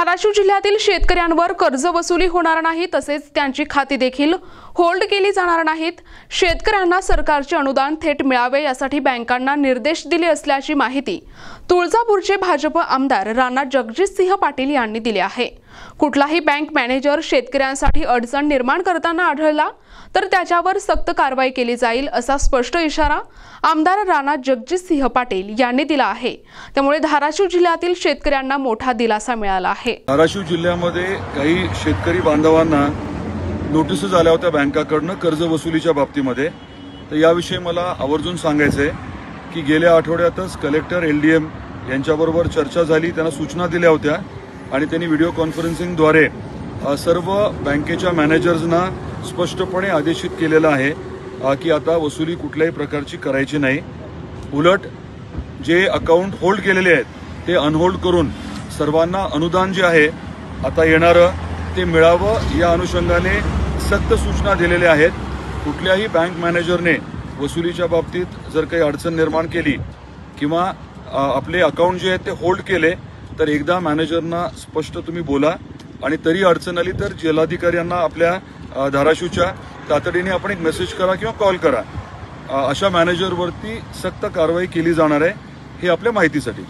धाराशिव जिल्ह्यातील शेतकऱ्यांवर कर्ज वसुली होणार नाही, तसेच त्यांची खाती देखील होल्ड केली जाणार नाहीत। शेतकऱ्यांना सरकारचे अनुदान थेट मिळावे यासाठी बँकांना निर्देश दिले असल्याची माहिती तुळजापूरचे भाजप आमदार राणा जगजितसिंह पाटील यांनी दिली आहे। कुठलाही बँक मॅनेजर शेतकऱ्यांसाठी अडचण निर्माण करताना आढळला तर त्याच्यावर सक्त कारवाई केली जाईल असा स्पष्ट इशारा आमदार राणा जगजितसिंह पाटील यांनी दिला आहे। त्यामुळे धाराशिव जिल्ह्यातील शेतकऱ्यांना मोठा दिलासा मिळाला आहे। धाराशिव जिल्ह्यामध्ये काही शेतकरी बांधवांना नोटीस आल्या होत्या बँकाकडून कर्ज वसुलीच्या बाबतीमध्ये। तर याविषयी मला आवर्जून सांगायचं आहे की गेल्या आठवड्यातच कलेक्टर एलडीएम यांच्याबरोबर चर्चा झाली, त्यांना सूचना दिल्या होत्या आणि त्यांनी व्हिडिओ कॉन्फरन्सिंगद्वारे सर्व बँकेच्या मॅनेजर्सना स्पष्टपणे आदेशित केलेलं आहे की आता वसुली कुठल्याही प्रकारची करायची नाही। उलट जे अकाउंट होल्ड केलेले आहेत ते अनहोल्ड करून सर्वांना अनुदान जे आहे आता येणारं ते मिळावं या अनुषंगाने सक्त सूचना दिलेल्या आहेत। कुठल्याही बँक मॅनेजरने वसुलीच्या बाबतीत जर काही अडचण निर्माण केली किंवा आपले अकाउंट जे आहेत ते होल्ड केले तर एकदा मॅनेजरना स्पष्ट तुम्ही बोला आणि तरी अडचण आली तर जिल्हाधिकाऱ्यांना आपल्या धाराशिवच्या तातडीने आपण एक मेसेज करा किंवा कॉल करा। अशा मॅनेजरवरती सक्त कारवाई केली जाणार आहे, हे आपल्या माहितीसाठी।